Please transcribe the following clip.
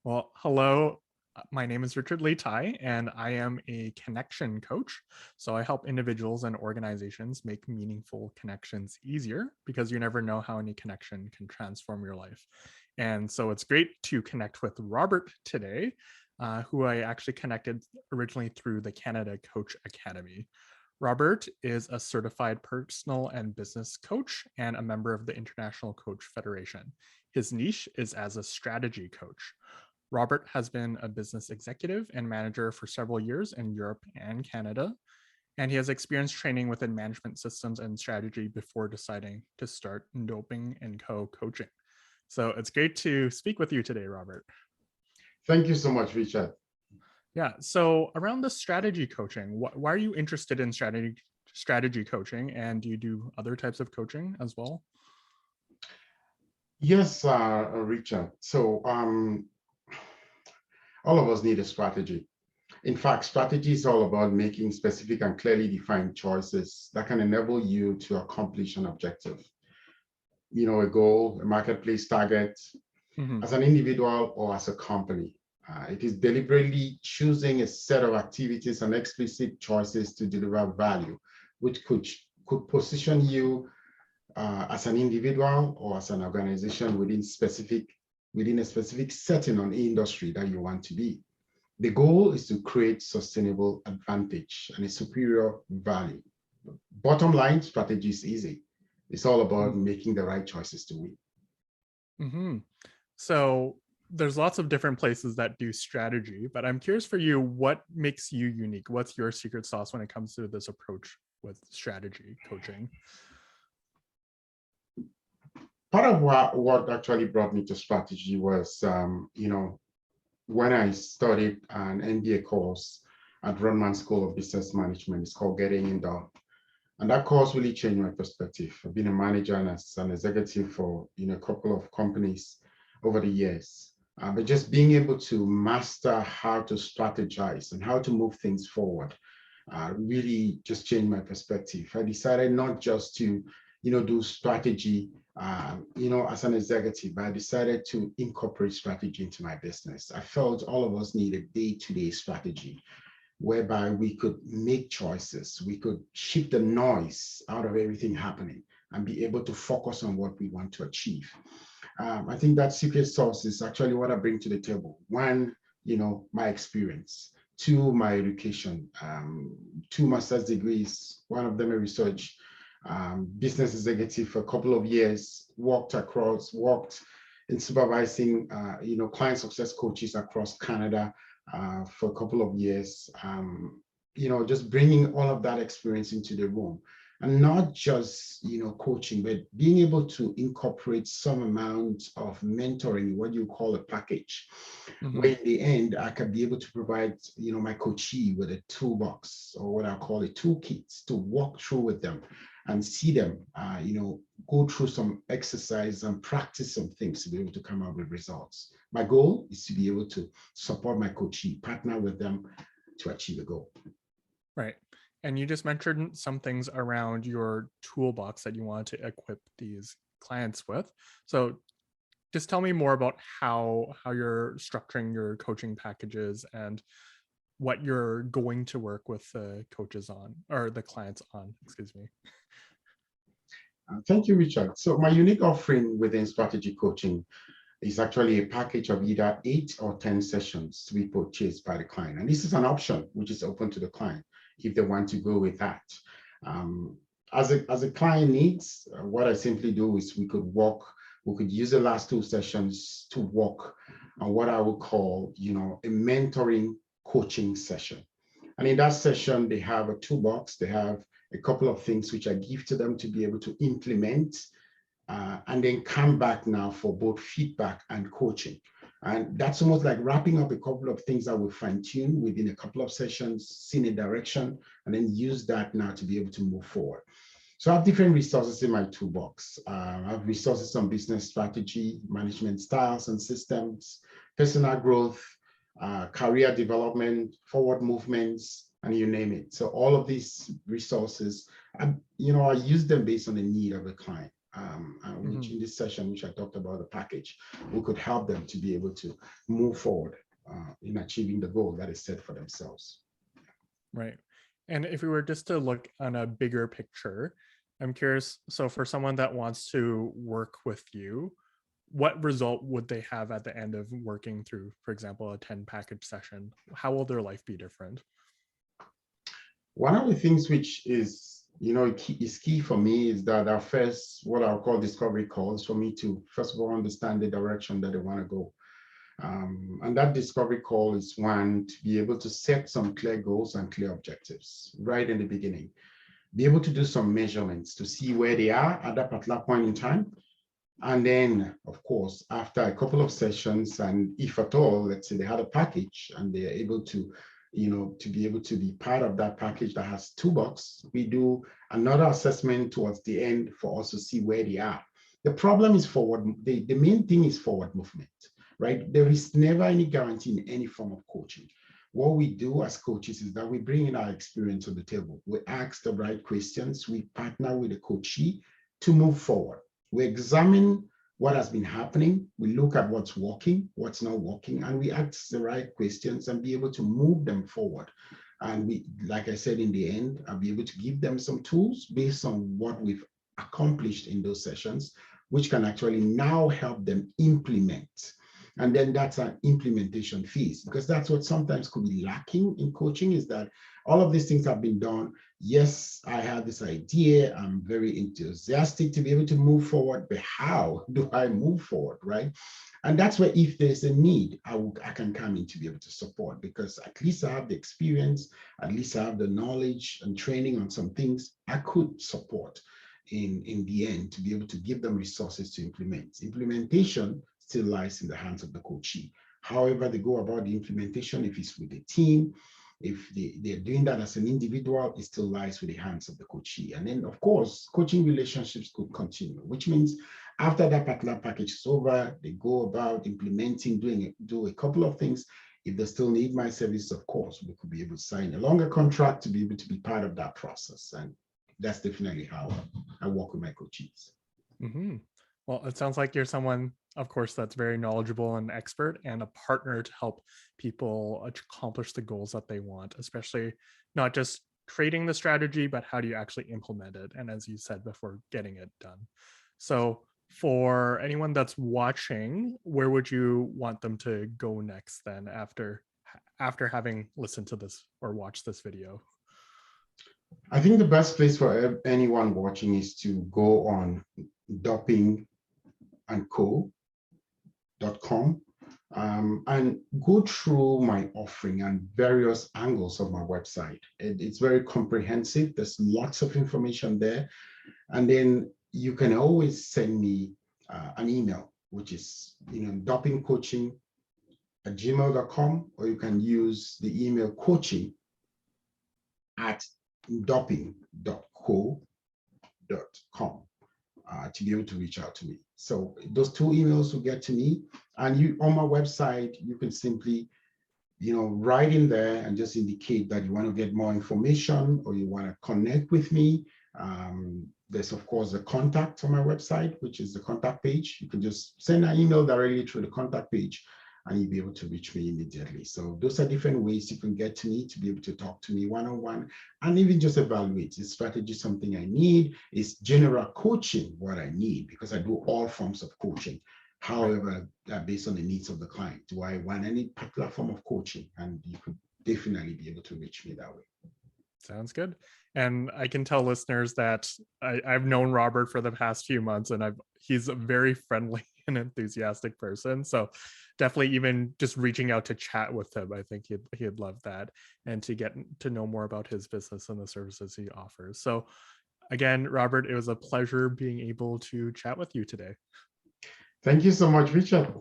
Well, hello. My name is Richard Lee Tai, and I am a connection coach. So I help individuals and organizations make meaningful connections easier because you never know how any connection can transform your life. And so it's great to connect with Robert today, who I actually connected originally through the Canada Coach Academy. Robert is a certified personal and business coach and a member of the International Coach Federation. His niche is as a strategy coach. Robert has been a business executive and manager for several years in Europe and Canada, and he has experience training within management systems and strategy before deciding to start Ndoping Co coaching. So it's great to speak with you today, Robert. Thank you so much, Richard. Yeah. So around the strategy coaching, why are you interested in strategy coaching, and do you do other types of coaching as well? Yes, Richard. All of us need a strategy. In fact, strategy is all about making specific and clearly defined choices that can enable you to accomplish an objective. A goal, a marketplace target, Mm-hmm. as an individual or as a company. It is deliberately choosing a set of activities and explicit choices to deliver value, which could position you as an individual or as an organization within a specific setting on industry that you want to be. The goal is to create sustainable advantage and a superior value. Bottom line, strategy is easy. It's all about making the right choices to win. Mm-hmm. So there's lots of different places that do strategy, but I'm curious for you, what makes you unique? What's your secret sauce when it comes to this approach with strategy coaching? Part of what actually brought me to strategy was, when I studied an MBA course at Rotman School of Business Management. It's called Getting Done. And that course really changed my perspective. I've been a manager and as an executive for a couple of companies over the years. But just being able to master how to strategize and how to move things forward really just changed my perspective. I decided not just to do strategy as an executive, but I decided to incorporate strategy into my business. I felt all of us need a day-to-day strategy whereby we could make choices, we could shift the noise out of everything happening and be able to focus on what we want to achieve. I think that secret sauce is actually what I bring to the table. One, my experience. Two, my education. 2 master's degrees, one of them a research. Business executive for a couple of years, worked in supervising, client success coaches across Canada for a couple of years. Just bringing all of that experience into the room, and not just coaching, but being able to incorporate some amount of mentoring, what you call a package. Mm-hmm. Where in the end I could be able to provide my coachee with a toolbox, or what I call a toolkit, to walk through with them and see them go through some exercise and practice some things to be able to come out with results. My goal is to be able to support my coachee, partner with them to achieve a goal. Right. And you just mentioned some things around your toolbox that you want to equip these clients with. So just tell me more about how you're structuring your coaching packages and what you're going to work with the coaches on, or the clients on, excuse me. Thank you, Richard. So my unique offering within strategy coaching is actually a package of either 8 or 10 sessions to be purchased by the client. And this is an option which is open to the client if they want to go with that. As a client needs, what I simply do is we could use the last 2 sessions to work on what I would call, a mentoring coaching session. And in that session, they have a toolbox, they have a couple of things which I give to them to be able to implement, and then come back now for both feedback and coaching. And that's almost like wrapping up a couple of things that we fine tune within a couple of sessions, seeing a direction, and then use that now to be able to move forward. So I have different resources in my toolbox. I have resources on business strategy, management styles and systems, personal growth, career development, forward movements, and you name it. So all of these resources, I use them based on the need of the client. which in this session, which I talked about the package, we could help them to be able to move forward in achieving the goal that is set for themselves. Right. And if we were just to look on a bigger picture, I'm curious. So for someone that wants to work with you, what result would they have at the end of working through, for example, a 10 package session? How will their life be different? One of the things which is, is key for me is that our first, what I'll call discovery calls for me to, first of all, understand the direction that they want to go. And that discovery call is one, to be able to set some clear goals and clear objectives right in the beginning. Be able to do some measurements to see where they are at that particular point in time. And then, of course, after a couple of sessions, and if at all, let's say they had a package and they are able to, to be able to be part of that package that has 2 bucks, we do another assessment towards the end for us to see where they are. The problem is forward. The main thing is forward movement, right? There is never any guarantee in any form of coaching. What we do as coaches is that we bring in our experience on the table. We ask the right questions. We partner with the coachee to move forward. We examine what has been happening. We look at what's working, what's not working, and we ask the right questions and be able to move them forward. And we, like I said, in the end, I'll be able to give them some tools based on what we've accomplished in those sessions, which can actually now help them implement. And then that's an implementation phase, because that's what sometimes could be lacking in coaching, is that all of these things have been done. Yes, I have this idea. I'm very enthusiastic to be able to move forward, but how do I move forward, right? And that's where, if there's a need, I can come in to be able to support, because at least I have the experience, at least I have the knowledge and training on some things I could support in the end, to be able to give them resources to implement. Implementation still lies in the hands of the coachee. However they go about the implementation, if it's with a team, if they're doing that as an individual, it still lies with the hands of the coachee. And then, of course, coaching relationships could continue, which means after that particular package is over, they go about implementing, do a couple of things. If they still need my service, of course, we could be able to sign a longer contract to be able to be part of that process. And that's definitely how I work with my coachees. Mm-hmm. Well, it sounds like you're someone, of course, that's very knowledgeable and expert, and a partner to help people accomplish the goals that they want, especially not just creating the strategy, but how do you actually implement it? And as you said before, getting it done. So for anyone that's watching, where would you want them to go next then after having listened to this or watched this video? I think the best place for anyone watching is to go on Ndoping Co.com and go through my offering and various angles of my website. It's very comprehensive. There's lots of information there. And then you can always send me an email, which is ndopingcoaching@gmail.com, or you can use the email coaching@ndoping.co.com. To be able to reach out to me. So those 2 emails will get to me, and you, on my website, you can simply, write in there and just indicate that you want to get more information or you want to connect with me. There's, of course, the contact on my website, which is the contact page. You can just send an email directly through the contact page, and you'll be able to reach me immediately. So those are different ways you can get to me, to be able to talk to me one-on-one, and even just evaluate, is strategy something I need? Is general coaching what I need? Because I do all forms of coaching. However, based on the needs of the client, do I want any particular form of coaching? And you could definitely be able to reach me that way. Sounds good. And I can tell listeners that I've known Robert for the past few months, and he's a very friendly and enthusiastic person. So definitely, even just reaching out to chat with him, I think he'd love that, and to get to know more about his business and the services he offers. So again, Robert, it was a pleasure being able to chat with you today. Thank you so much, Richard.